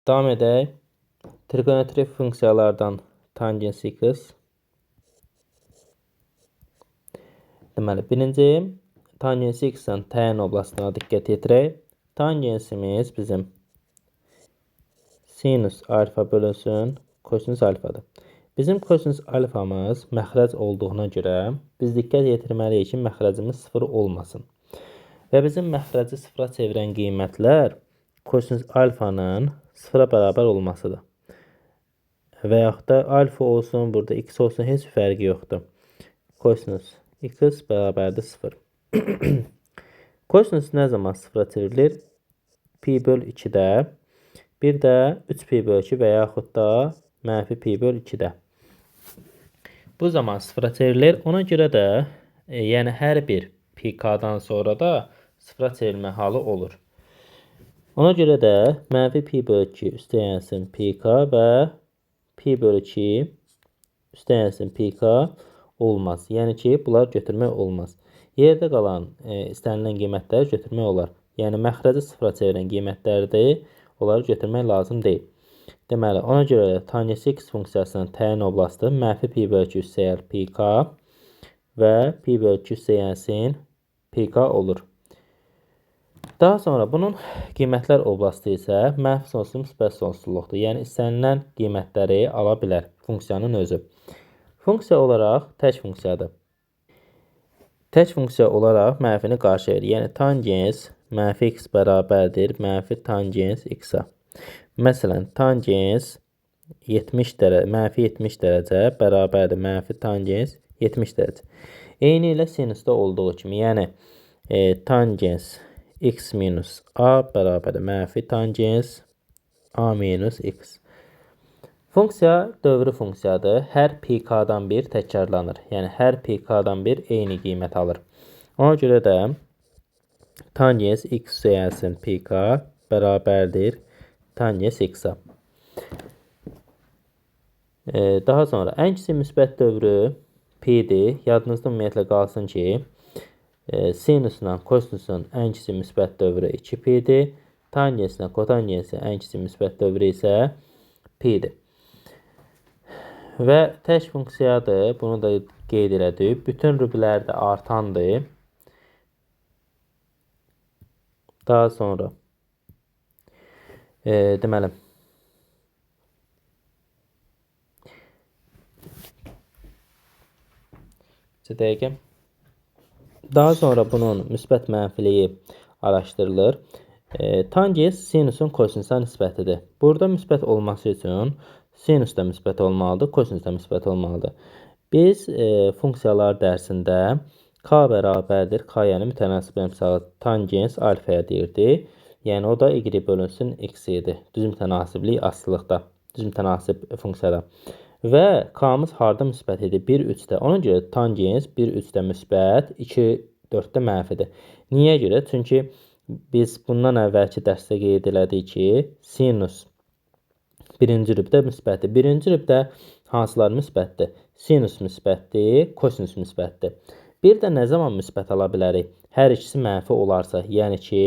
Davam edək. Trigonometrik funksiyalardan tangens x. Deməli, birinci tangens x-in təyin oblastına diqqət yetirək. Tangensimiz bizim sinus alfa bölünsün kosinus alfadır. Bizim kosinus alfamız məxrəc olduğuna görə biz diqqət yetirməliyik ki, məxrəcimiz 0 olmasın. Və bizim məxrəci 0-a çevirən qiymətlər kosinus alfanın 0-a bərabər olmasıdır. Və yaxud da alfa olsun, burada x olsun, heç bir fərqi yoxdur. Kosinus x bərabərdir 0. Kosinus nə zaman 0-a çevrilir? Pi böl 2-də, bir də 3 pi böl 2 və yaxud da mənfi pi böl 2-də. Bu zaman 0-a çevrilir. Ona görə də, yəni hər bir pi k-dan sonra da 0-a çevrilmə halı olur. Ona görə də mənfi pi böl 2 üstəyənsin pi k və pi böl 2 üstəyənsin pi k olmaz. Yəni ki, bunlar götürmək olmaz. Yerdə qalan istənilən qiymətləri götürmək olar. Yəni məxrəci 0-a çevirən qiymətlərdir, onları götürmək lazım deyil. Deməli, ona görə də tangens x funksiyasının təyin oblastı mənfi pi böl 2 üstəyər pi k və pi böl 2 üstəyənsin pi k olur. Daha sonra bunun qiymətlər oblastı isə mənfi sonsuz müsbət sonsuzluqdur. Yəni istənilən qiymətləri ala bilər funksiyanın özü. Funksiya olaraq tək funksiyadır. Tək funksiya olaraq mənfini qarşı verir. Yəni tangens mənfi x bərabərdir mənfi tangens x-a. Məsələn, tangens 70 dərəcə, mənfi 70 dərəcə bərabərdir mənfi tangens 70 dərəcə. Eyni ilə sinusda olduğu kimi, yəni tangens x minus a bərabərdir mənfi tangens a minus x. Funksiya dövrü funksiyadır. Hər pi k-dan bir təkrarlanır. Yəni hər pi k-dan bir eyni qiymət alır. Ona görə də tangens x üstəyənsin pi k bərabərdir tangens x-a. Daha sonra ən kiçik müsbət dövrü pi-dir. Yadınızda ümumiyyətlə qalsın ki, sinusla kosinusun ən kiçik müsbət dövrü 2pi-dir. Tangenslə kotangensin ən kiçik müsbət dövrü isə pi-dir. Və tək funksiyadır. Bunu da qeyd elədik. Bütün rüblər də artandır. Daha sonra deməli daha sonra bunun müsbət mənfiliyi araşdırılır. Tangens sinusun kosinusa nisbətidir. Burada müsbət olması üçün sinus da müsbət olmalıdır, kosinus da müsbət olmalıdır. Biz funksiyalar dərsində k bərabərdir, k yəni mütənasib əmsalı tangens alfaya deyirdi. Yəni o da y bölünsün x idi. Düz mütənasiblik asılıqda, düz mütənasib funksiyada. Və k-mız harda müsbət idi? 1, 3-də. Ona görə tangens 1, 3-də müsbət, 2, 4-də mənfidir. Niyə görə? Çünki biz bundan əvvəlki dərsdə qeyd elədik ki, sinus birinci rübdə müsbətdir. Birinci rübdə hansılar müsbətdir? Sinus müsbətdir, kosinus müsbətdir. Bir də nə zaman müsbət ala bilərik? Hər ikisi mənfi olarsa, yəni ki,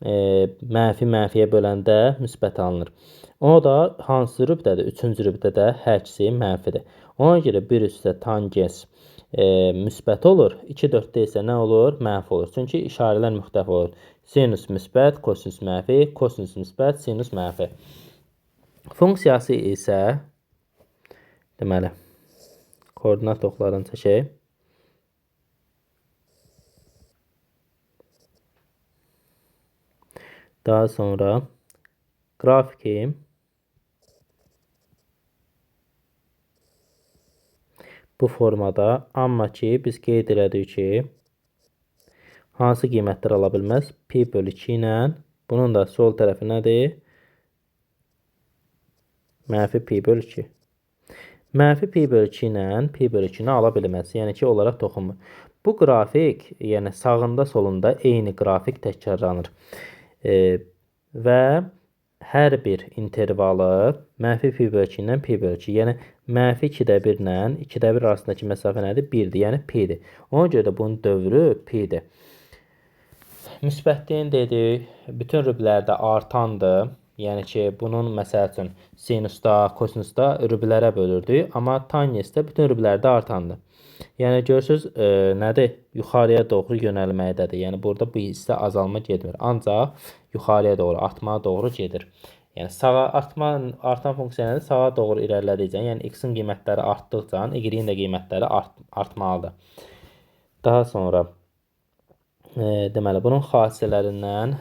mənfi mənfiyə böləndə müsbət alınır. O da hansı rübdədir? Üçüncü rübdədə hər ikisi mənfidir. Ona görə 1 üstə tangens müsbət olur. 2, 4-də isə nə olur? Mənfi olur. Çünki işarələr müxtəlif olur. Sinus müsbət, kosinus mənfi, kosinus müsbət, sinus mənfi. Funksiyası isə deməli koordinat oxlarını çəkək. Daha sonra qrafiki bu formada, amma ki biz qeyd elədik ki, hansı qiymətlər ala bilməz? Pi bölü 2 ilə, bunun da sol tərəfi nədir? Mənfi pi bölü 2. Mənfi pi bölü 2 ilə pi bölü 2-ni ala bilməz. Yəni ki, olaraq toxunmur. Bu qrafik, yəni sağında solunda eyni qrafik təkrarlanır. Və hər bir intervalı mənfi pi bölü 2 ilə pi bölü 2. Yəni mənfi 2-də 1 ilə 2-də 1 arasındakı məsafə nədir? 1-dir, yəni pi-dir. Ona görə də bunun dövrü pi-dir. Müsbətliyin dedik, bütün rüblərdə artandır. Yəni ki, bunun məsəl üçün sinusda, kosinusda rüblərə bölürdük, amma tangensdə bütün rüblərdə artandır. Yəni görürsüz, nədir? Yuxarıya doğru yönəlməkdədir. Yəni burada bu hissə azalma getmir, ancaq yuxarıya doğru, artmağa doğru gedir. Yəni sağa artan funksiya nədir? Sağa doğru irəlilədikcə, yəni x-in qiymətləri artdıqca y-in də qiymətləri artmalıdır. Daha sonra deməli bunun xassələrindən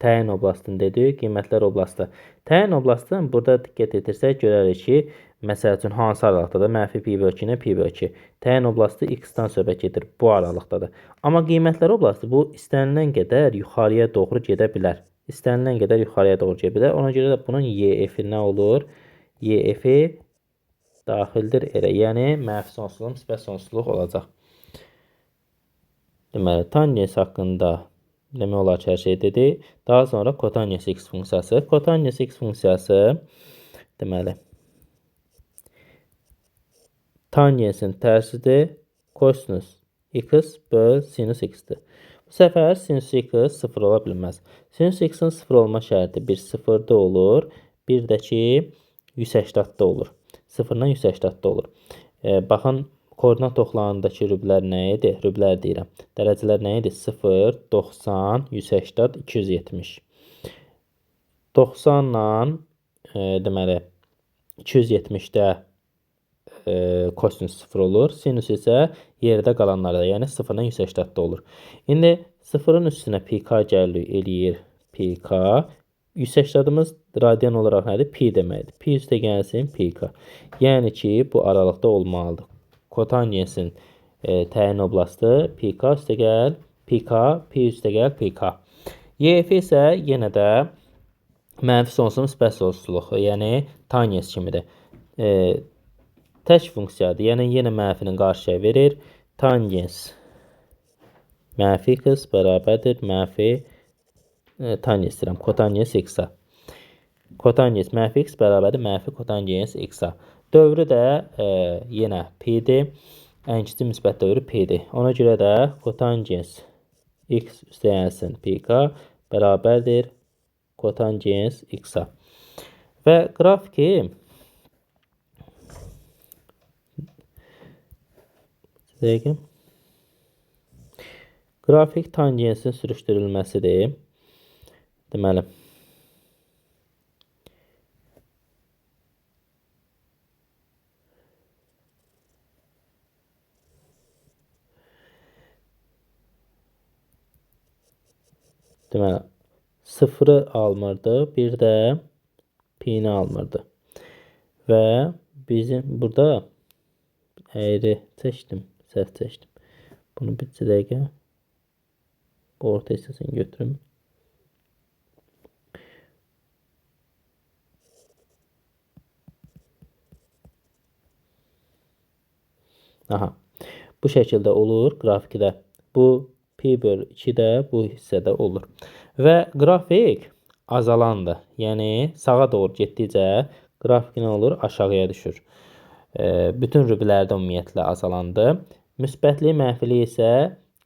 təyin oblastını dedik, qiymətlər oblastı. Təyin oblastını burada diqqət etirsək görərik ki, məsəl üçün hansı aralıqdadır? Mənfi pi bölü 2 ilə pi bölü 2. Təyin oblastı x-dan söhbət gedir, bu aralıqdadır. Amma qiymətlər oblastı bu istənilən qədər yuxarıya doğru gedə bilər. İstənilən qədər yuxarıya doğru gedə bilər. Ona görə də bunun YF-i nə olur? YF-i daxildir elə. Yəni mənfi sonsuzluq, müsbət sonsuzluq olacaq. Deməli, tangens haqqında demək olar ki, hər şey dedik. Daha sonra kotangens x funksiyası. Kotangens x funksiyası deməli tangensin tərsidir. Kosinus x böl sinus x-dir. Bu səfər sinus x 0 ola bilməz. Sinus x-in 0 olma şərti bir 0-da olur, bir də ki 180-da olur. 0-dan 180-da olur. Baxın, koordinat oxlarındakı rüblər nə idi? Rüblər deyirəm. Dərəcələr nə idi? 0, 90, 180, 270. 90-la deməli 270-də kosinus 0 olur. Sinus isə yerdə qalanlarda, yəni 0-dan 180-də olur. İndi 0-ın üstünə pk eləyir. Pk. 180-ımız radian olaraq nədir? Pi deməkdir. Pi üstə gəlsin pk. Yəni ki, bu aralıqda olmalıdır. Kotangensin təyin oblastı pk üstə gəl pk, pi üstə gəl pk. YF isə yenə də mənfi sonsuz müsbət sonsuzluq, yəni tangens kimidir. Tək funksiyadır. Yəni yenə mənfinin qarşıya verir. Tangens mənfi x bərabərdir mənfi tangens deyirəm, kotangens x-a. Kotangens mənfi x bərabərdir mənfi kotangens x-a. Dövrü də yenə p-dir. Ən kiçik müsbət dövrü p-dir. Ona görə də kotangens x üstə gəlsin pk bərabərdir kotangens x-a. Və qrafiki qrafik tangensin sürüşdürülməsidir. Deməli sıfırı almırdı, bir də pi-ni almırdı. Və bizim burada əyri çəkdim, səhv çəkdim. Bunu bir dəqiqə bu orta hissəsini götürüm. Aha. Bu şəkildə olur qrafikdə. Bu pi bölü 2-də bu hissədə olur. Və qrafik azalandır. Yəni sağa doğru getdikcə qrafik nə olur? Aşağıya düşür. Bütün rüblərdə ümumiyyətlə azalandı. Müsbətli, mənfili isə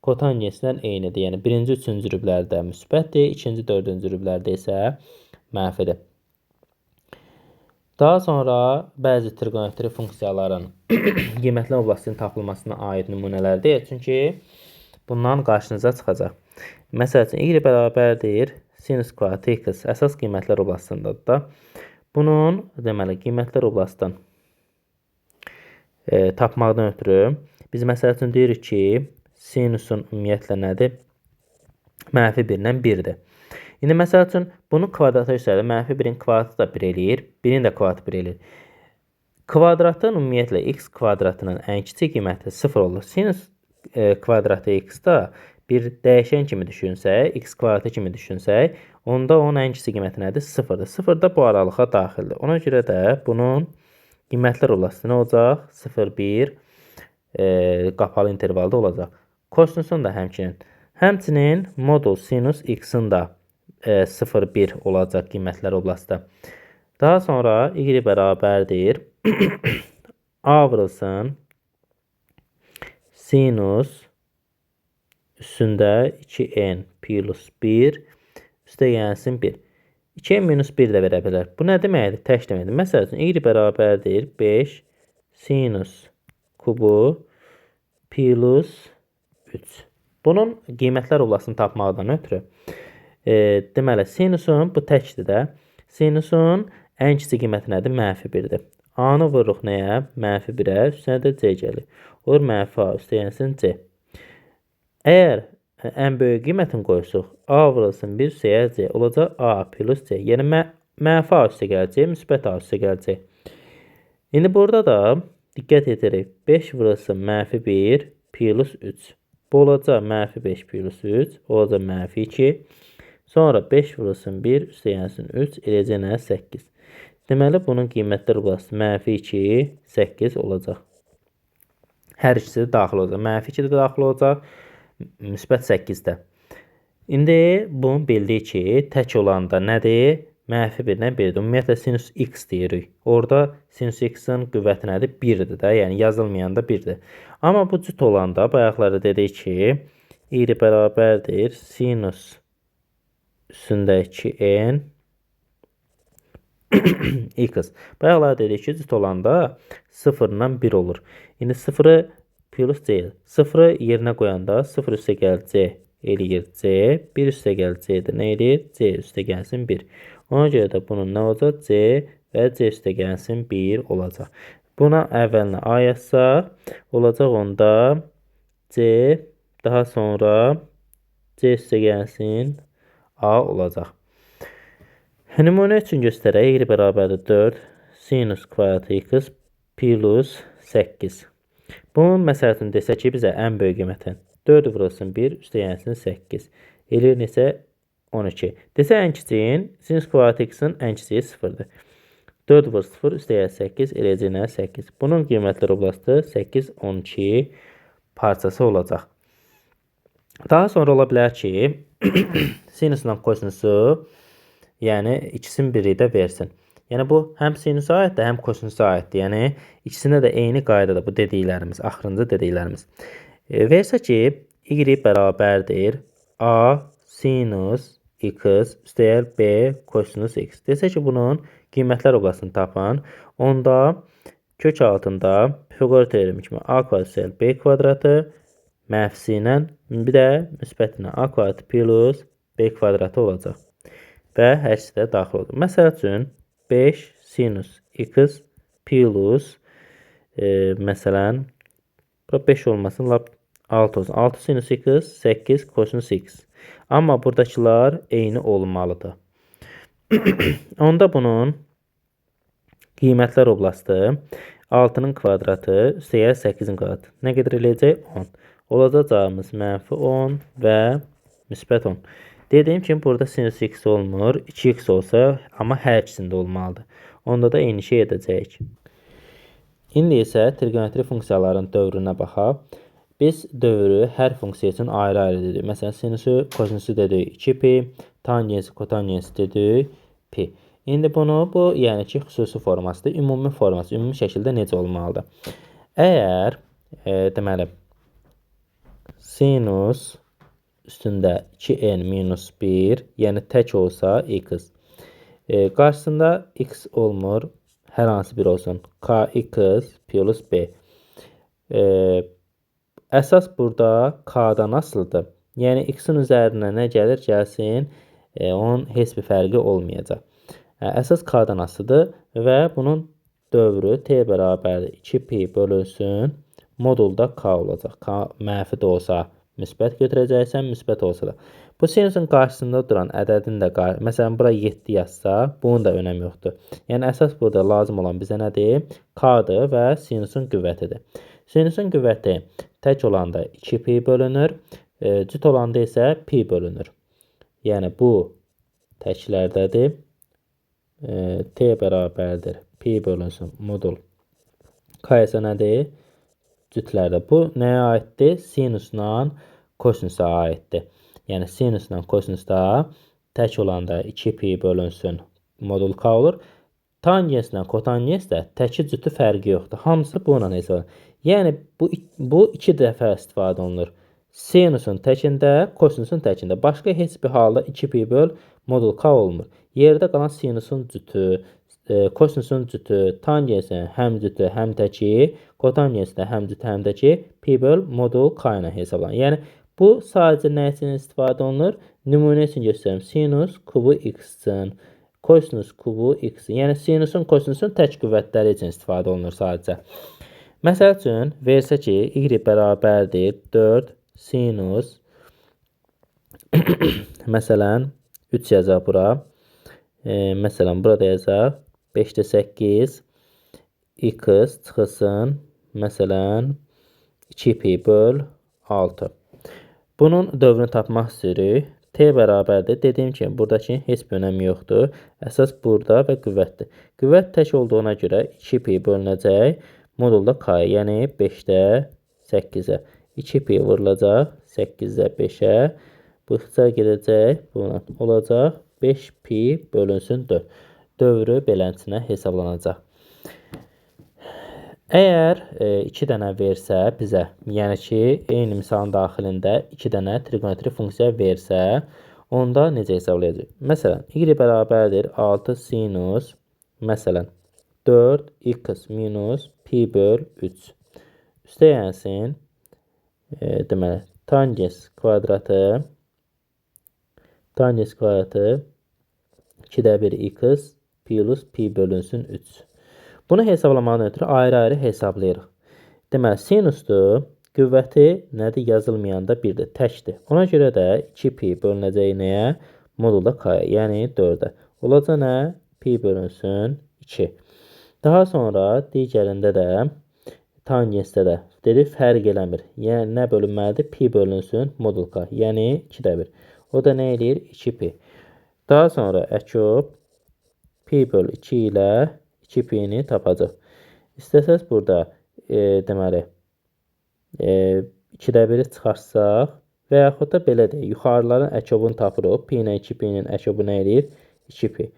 kotangenslər eynidir. Yəni birinci, üçüncü rüblərdə müsbətdir, ikinci, dördüncü rüblərdə isə mənfidir. Daha sonra bəzi trigonometri funksiyaların qiymətli oblastının tapılmasına aid nümunələrdir. Çünki bundan qarşınıza çıxacaq. Məsəl üçün, y bərabərdir sinus kvadrat x əsas qiymətlər oblastındadır da. Bunun deməli qiymətlər oblastından tapmaqdan ötürü biz məsəl üçün deyirik ki, sinusun ümumiyyətlə nədir? Mənfi 1-dən 1-dir. İndi məsəl üçün bunu kvadrata yüksəldir. Mənfi 1-in kvadratı da 1 eləyir, 1-in də kvadratı 1 eləyir. Kvadratın ümumiyyətlə x kvadratının ən kiçik qiyməti 0 olur. Sinus kvadratı x-da bir dəyişən kimi düşünsək, x kvadratı kimi düşünsək, onda onun ən kiçik qiyməti nədir? 0-dır. 0 da bu aralığa daxildir. Ona görə də bunun qiymətlər oblastı nə olacaq? 0, 1 qapalı intervalda olacaq. Kosinusun da həmçinin modul sinus x-in da 0, 1 olacaq qiymətlər oblastı. Daha sonra y bərabərdir a vurulsun sinus üstündə 2n plus 1 üstə gəlsin 1. 2 minus 1 də verə bilər. Bu nə deməkdir? Tək deməkdir. Məsəl üçün, y bərabərdir 5 sinus kubu plus 3. Bunun qiymətlər oblasını tapmaqdan ötürü deməli, sinusun, bu təkdir də, sinusun ən kiçik qiyməti nədir? -1-dir. A-nı vururuq nəyə? -1-ə, üstünə də C gəlir. Olur -A üstəyənsin C. Əgər ən böyük qiymətini qoysuq, A vurulsun 1 üstəyə C, olacaq A plus C. Yəni -A üstə gələcək, müsbət A üstə gələcək. İndi burada da diqqət edirik. 5 vurulsun -1 plus 3. Bu olacaq -5 plus 3, olacaq -2. Sonra 5 vurulsun 1 üstəyənsin 3, eləcək nə? 8. Deməli, bunun qiymətləri burası -2, 8 olacaq. Hər ikisi də daxil olacaq. -2 də daxil olacaq, müsbət 8 də. İndi bunu bildik ki, tək olanda nədir? -1-dən 1-dir. Ümumiyyətlə, sinus x deyirik. Orada sinus x-in qüvvəti nədir? 1-dir də, yəni yazılmayanda 1-dir. Amma bu cüt olanda, bayaqlarda dedik ki, y bərabərdir sinus üstündə 2n x. Bayaqlarda dedik ki, cüt olanda 0-dan 1 olur. İndi 0-ı plus c. 0-ı yerinə qoyanda 0 üstə gəl c eləyir c. 1 üstə gəl c-də nə eləyir? C üstə gəlsin 1. Ona görə də bunun nə olacaq? C və c üstə gəlsin 1 olacaq. Buna əvvəlinə a yazsaq, olacaq onda c, daha sonra c üstə gəlsin a olacaq. Nümunə üçün göstərək. Y bərabərdir 4 sinus kvadrat x plus 8. Bunun məsəl üçün desək ki, bizə ən böyük qiymətin 4 vurulsun 1 üstə gəlsin 8. Eləyir neçə? 12. Desə ən kiçiyin sinus kvadrat x-in ən kiçiyi 0-dır. 4 vur 0 üstə gəl 8 eləyəcək nə? 8. Bunun qiymətləri oblasti 8, 12 parçası olacaq. Daha sonra ola bilər ki, sinusla kosinusu, yəni ikisinin biri də versin. Yəni bu həm sinusa aiddir, həm kosinusa aiddir. Yəni ikisində də eyni qaydada bu dediklərimiz, axırıncı dediklərimiz. Versə ki, y bərabərdir a sinus x üstəgəl b kosinus x. Desə ki, bunun qiymətlər oblasını tapın. Onda kök altında Pifaqor teoremi kimi a kvadrat b kvadratı mənfisi ilə bir də müsbətinə a kvadrat plus b kvadratı olacaq. Və hər ikisi də daxil olacaq. Məsəl üçün 5 sinus x plus məsələn 5 olmasın, lap 6 olsun. 6 sinus x 8 kosinus x. Amma buradakılar eyni olmalıdır. Onda bunun qiymətlər oblasti 6-nın kvadratı üstəgəl 8-in kvadratı. Nə qədər eləyəcək? 10. Olacaq cavabımız -10 və müsbət 10. Dediyim kimi burada sinus x olmur. 2x olsa, amma hər ikisində olmalıdır. Onda da eyni şey edəcəyik. İndi isə trigonometri funksiyaların dövrünə baxaq. Biz dövrü hər funksiya üçün ayrı-ayrı dedik. Məsələn, sinusu, kosinusu dedik 2pi, tangensi, kotangensi dedik pi. İndi bunu, bu yəni ki, xüsusi formasıdır. Ümumi forması, ümumi şəkildə necə olmalıdır? Əgər, deməli, sinus üstündə 2n minus 1, yəni tək olsa x. Qarşısında x olmur, hər hansı bir olsun. Kx plus b. Əsas burada k-dan asılıdır. Yəni x-in üzərinə nə gəlir, gəlsin, onun heç bir fərqi olmayacaq. Əsas k-dan asılıdır və bunun dövrü t bərabərdir 2pi bölünsün, modulda k olacaq. K mənfi də olsa müsbət götürəcəksən, müsbət olsa da. Bu sinusun qarşısında duran ədədin də, məsələn, bura 7 yazsa, bunun da önəmi yoxdur. Yəni, əsas burada lazım olan bizə nədir? K-dır və sinusun qüvvətidir. Sinusun qüvvəti tək olanda 2pi bölünür, cüt olanda isə pi bölünür. Yəni, bu təklərdədir. T bərabərdir pi bölünsün modul. K isə nədir? Cütlərdə. Bu nəyə aiddir? Sinusla kosinusa aiddir. Yəni, sinusla kosinusda tək olanda 2pi bölünsün modul k olur. Tangenslə kotangens də təki cütü fərqi yoxdur. Hamısı bununla hesab. Yəni, bu iki dəfə istifadə olunur. Sinusun təkində, kosinusun təkində. Başqa heç bir halda 2pi böl modul k olmur. Yerdə qalan sinusun cütü, kosinusun cütü, tangensin həm cütü, həm təki, kotangensin də həm cütü, həm təki pi böl modul k ilə hesablanır. Yəni bu sadəcə nə üçün istifadə olunur? Nümunə üçün göstərim. Sinus kubu x üçün, kosinus kubu x. Yəni sinusun, kosinusun tək qüvvətləri üçün istifadə olunur sadəcə. Məsəl üçün versə ki, y bərabərdir 4 sinus məsələn 3 yazaq bura. Məsələn burada yazaq 5-də 8 x çıxılsın məsələn 2 pi böl 6. Bunun dövrünü tapmaq istəyirik. T bərabərdir. Dediyim kimi buradakı heç bir önəmi yoxdur. Əsas burada və qüvvətdir. Qüvvət tək olduğuna görə 2 pi bölünəcək modulda k, yəni 5-də 8-ə. 2 pi vurulacaq 8-də 5-ə. Bu ixtisar gedəcək. Buna olacaq 5 pi bölünsün 4. Dövrü beləsinə hesablanacaq. Əgər 2 dənə versə bizə, yəni ki, eyni misalın daxilində 2 dənə trigonometrik funksiya versə, onda necə hesablayacaq? Məsələn, y bərabərdir 6 sinus, məsələn, 4x minus pi böl 3. Üstə yensin, deməli, tangens kvadratı 2-də 1 x plus pi bölünsün 3. Bunu hesablamaqdan ötürü ayrı-ayrı hesablayırıq. Deməli, sinusdur, qüvvəti nədir? Yazılmayanda 1-dir, təkdir. Ona görə də 2 pi bölünəcək nəyə? Modulda k-ya, yəni 4-ə. Olacaq nə? Pi bölünsün 2. Daha sonra digərində də, tangensdə də dedik, fərq eləmir. Yəni, nə bölünməlidir? Pi bölünsün modul k, yəni 2-də 1. O da nə eləyir? 2 pi. Daha sonra əkub pi böl 2 ilə 2 pi-ni tapacaq. İstəsəz burada deməli 2-də 1-i çıxarsaq və yaxud da belə deyək, yuxarıların əkobunu tapırıq. Pi ilə 2 pi-nin əkobu nə eləyir? 2 pi.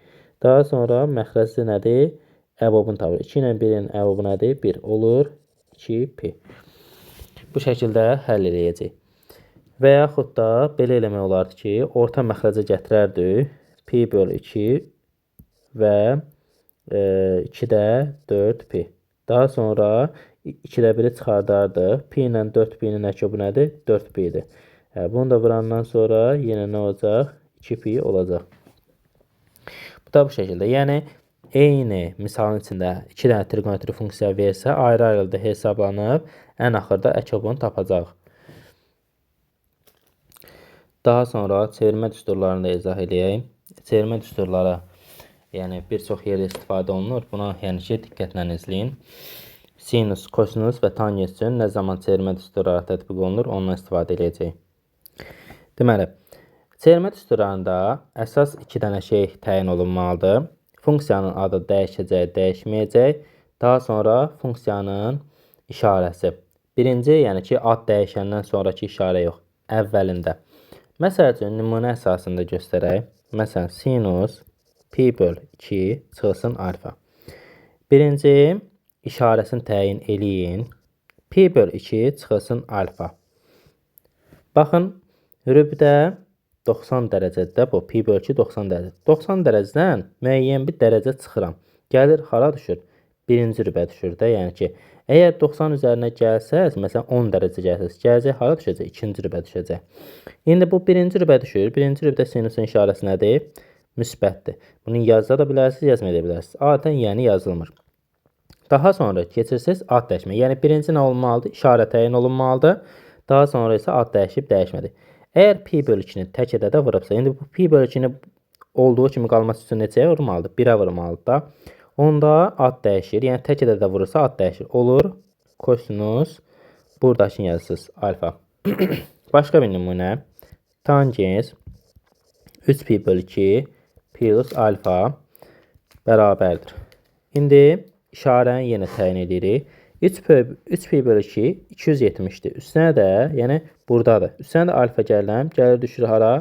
Daha sonra məxrəcdə nədir? Əbobunu tapırıq. 2 ilə 1-in əbobu nədir? 1 olur. 2 pi. Bu şəkildə həll edəcəyik. Və yaxud da belə eləmək olardı ki, orta məxrəcə gətirərdik. Pi böl 2 və 2-də 4 pi. Daha sonra 2-də 1-i çıxardardıq. Pi ilə 4 pi-nin əkobu nədir? 4 pi-dir. Bunu da vurandan sonra yenə nə olacaq? 2 pi olacaq. Bu da bu şəkildə. Yəni, eyni misalın içində 2 dənə trigonometrik funksiya versə, ayrı-ayrı da hesablanıb, ən axırda əkobunu tapacaq. Daha sonra çevirmə düsturlarını da izah edəyək. Çevirmə düsturları yəni bir çox yerdə istifadə olunur. Buna yəni ki, diqqətlə izləyin. Sinus, kosinus və tangens üçün nə zaman çevirmə düsturları tətbiq olunur, ondan istifadə edəcəyik. Deməli, çevirmə düsturlarında əsas 2 dənə şey təyin olunmalıdır. Funksiyanın adı dəyişəcək, dəyişməyəcək. Daha sonra funksiyanın işarəsi. Birinci, yəni ki, ad dəyişəndən sonraki işarə yox, əvvəlində. Məsəl üçün, nümunə əsasında göstərək. Məsələn, sinus pi böl 2 çıxılsın alfa. Birinci işarəsini təyin eləyin. Pi böl 2 çıxılsın alfa. Baxın, rübdə 90 dərəcədə bu. Pi böl 2 90 dərəcə. 90 dərəcədən müəyyən bir dərəcə çıxıram. Gəlir, hara düşür? Birinci rübə düşür də. Yəni ki, əgər 90 üzərinə gəlsəz, məsələn 10 dərəcə gəlsəz, gələcək hara düşəcək? İkinci rübə düşəcək. İndi bu birinci rübə düşür. Birinci rübdə sinusun işarəsi nədir? Müsbətdir. Bunu yazda da bilərsiniz, yazmaya da bilərsiniz. Adətən yəni yazılmır. Daha sonra keçirsiniz ad dəyişmə. Yəni birinci nə olmalıdır? İşarə təyin olunmalıdır. Daha sonra isə ad dəyişib dəyişmədi. Əgər pi böl 2-ni tək ədədə vurubsa, indi bu pi böl 2-ni olduğu kimi qalması üçün neçəyə vurmalıdır? 1-ə vurmalıdır da. Onda ad dəyişir. Yəni tək ədədə vurursa ad dəyişir. Olur kosinus, buradakını yazırsınız alfa. Başqa bir nümunə. Tangens 3 pi böl 2 plus alfa bərabərdir. İndi işarəni yenə təyin edirik. 3 pi böl 2 270'dir. Üstünə də, yəni buradadır. Üstünə də alfa gələm, gəlir düşür hara?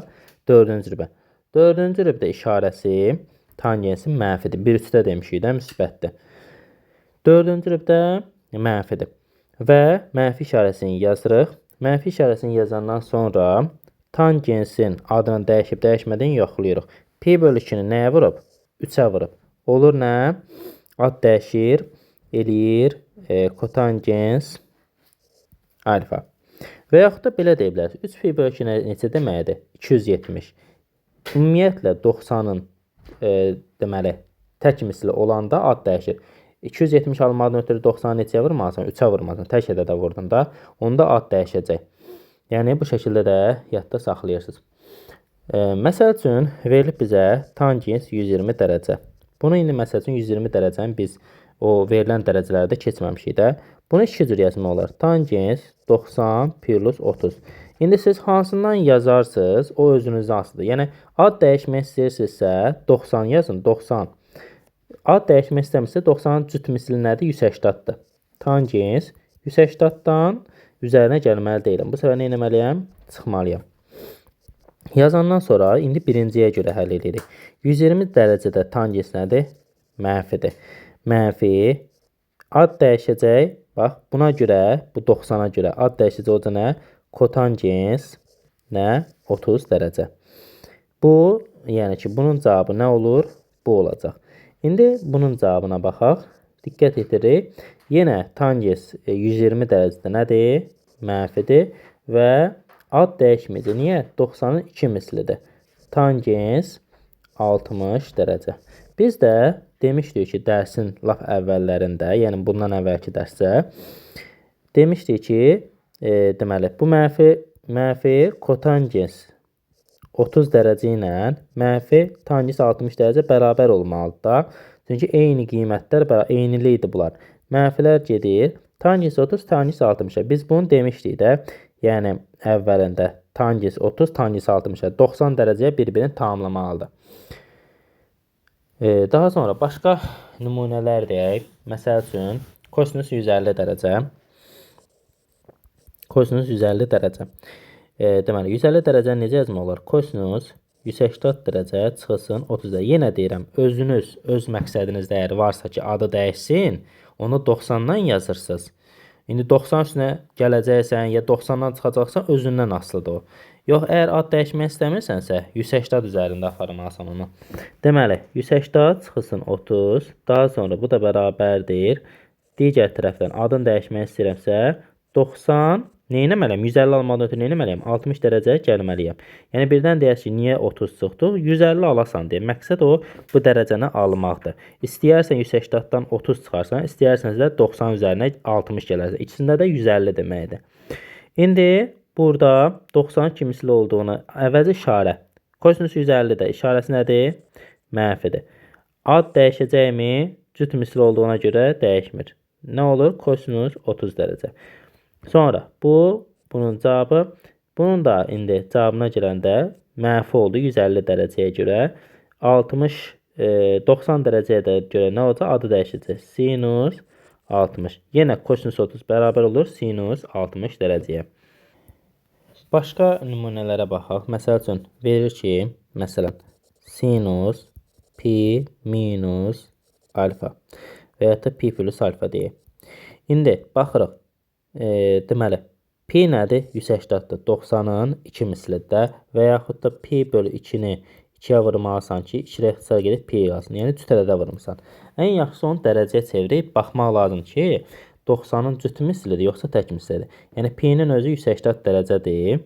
4-cü rübə. 4-cü rübdə işarəsi tangensin mənfidir. 1/3-də demişik də, müsbətdir. 4-cü rübdə mənfidir. Və mənfi işarəsini yazırıq. Mənfi işarəsini yazandan sonra tangensin adını dəyişib dəyişmədiyini yoxlayırıq. Pi bölü 2-ni nəyə vurub? 3-ə vurub. Olur nə? Ad dəyişir, eləyir kotangens alfa. Və yaxud da belə deyə bilərsiniz. 3 pi bölü 2 neçə deməkdir? 270. Ümumiyyətlə 90-ın deməli tək misli olanda ad dəyişir. 270 almadan ötürü 90-ı neçəyə vurmalısan? 3-ə vurmalısan. Tək ədədə vurdun da. Onda ad dəyişəcək. Yəni bu şəkildə də yadda saxlayırsınız. Məsəl üçün verilib bizə tangens 120 dərəcə. Bunu indi məsəl üçün 120 dərəcəni biz o verilən dərəcələrdə keçməmişik də. Bunu iki cür yazmaq olar. Tangens 90 plus 30. İndi siz hansından yazarsınız, o özünüzə asılıdır. Yəni ad dəyişmək istəyirsinizsə 90 yazın, 90. Ad dəyişmək istəmirsə 90-ın cüt misli nədir? 180-dır. Tangens 180-dan üzərinə gəlməli deyiləm. Bu səfər nə etməliyəm? Çıxmalıyam. Yazandan sonra indi birinciyə görə həll edirik. 120 dərəcədə tangens nədir? Mənfidir. Mənfi ad dəyişəcək. Bax, buna görə, bu 90-a görə ad dəyişəcək olacaq nə? Kotangens nə? 30 dərəcə. Bu, yəni ki, bunun cavabı nə olur? Bu olacaq. İndi bunun cavabına baxaq. Diqqət etdirik. Yenə tangens 120 dərəcədə nədir? Mənfidir və ad dəyişməyəcək. Niyə? 90-ın 2 mislidir. Tangens 60 dərəcə. Biz də demişdik ki, dərsin lap əvvəllərində, yəni bundan əvvəlki dərsdə demişdik ki, deməli, bu mənfi kotangens 30 dərəcə ilə mənfi tangens 60 dərəcə bərabər olmalıdır da. Çünki eyni qiymətlər, eynilikdir bunlar. Mənfilər gedir. Tangens 30, tangens 60. Biz bunu demişdik də. Yəni əvvəlində tangens 30, tangens 60. 90 dərəcəyə bir-birini tamamlamalıdır. Daha sonra başqa nümunələr deyək. Məsəl üçün kosinus 150 dərəcə. Kosinus 150 dərəcə. Deməli 150 dərəcə necə yazmaq olar? Kosinus 180 dərəcə çıxılsın 30 dərəcə. Yenə deyirəm, özünüz öz məqsədinizdə əgər varsa ki, adı dəyişsin, onu 90-dan yazırsınız. İndi 90 üstünə gələcəksən, ya 90-dan çıxacaqsan, özündən asılıdır o. Yox, əgər ad dəyişmək istəmirsənsə, 180 üzərində aparmalısan onu. Deməli, 180 çıxılsın 30, daha sonra bu da bərabərdir. Digər tərəfdən adını dəyişmək istəyirəmsə, 90, neynəməliyəm? 150 almadan ötürü neynəməliyəm? 60 dərəcəyə gəlməliyəm. Yəni birdən deyək ki, niyə 30 çıxdı? 150 alasan deyə. Məqsəd o, bu dərəcəni almaqdır. İstəyərsən 180-dan 30 çıxarsan, istəyirsənsə də 90 üzərinə 60 gələrsən. İkisində də 150 deməkdir. İndi burada 90 kimisli olduğunu əvəzi işarə. Kosinus 150-də işarəsi nədir? Mənfidir. Ad dəyişəcəkmi? Cüt misli olduğuna görə dəyişmir. Nə olur? Kosinus 30 dərəcə. Sonra bunun cavabı. Bunun da indi cavabına gələndə mənfi oldu 150 dərəcəyə görə. 90 dərəcəyə də görə nə olacaq? Adı dəyişəcək. Sinus 60. Yenə kosinus 30 bərabər olur sinus 60 dərəcəyə. Başqa nümunələrə baxaq. Məsəl üçün verir ki, məsələn, sinus pi minus alfa və ya da pi plus alfa deyək. İndi baxırıq. Deməli, pi nədir? 180-dır. 90-ın 2 mislidir və yaxud da pi bölü 2-ni 2-yə vurmalısan ki, 2-lə ixtisar gedib pi qalsın. Yəni cüt ədədə vurmuşsan. Ən yaxşısı onu dərəcəyə çevirib baxmaq lazım ki, 90-ın cüt mislidir, yoxsa tək mislidir. Yəni pi-nin özü 180 dərəcədir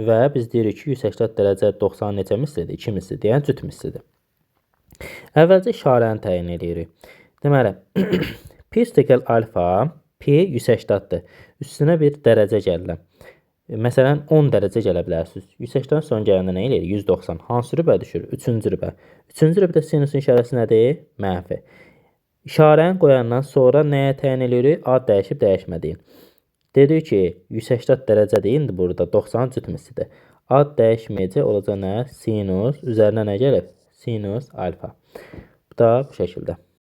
və biz deyirik ki, 180 dərəcə 90 neçə mislidir? 2 mislidir, yəni cüt mislidir. Əvvəlcə işarəni təyin edirik. Deməli, pi üstəgəl alfa, pi 180-dır. Üstünə bir dərəcə gəlirəm. Məsələn, 10 dərəcə gələ bilərsiniz. 180 son gələndə nə eləyir? 190. Hansı rübə düşür? 3-cü rübə. 3-cü rübədə sinusun işarəsi nədir? Mənfi. İşarəni qoyandan sonra nəyə təyin edirik? Ad dəyişib dəyişmədiyin. Dedik ki, 180 dərəcədir. İndi burada 90 cüt mislidir. Ad dəyişməyəcək olacaq nə? Sinus üzərinə nə gəlib? Sinus alfa. Bu da bu şəkildə.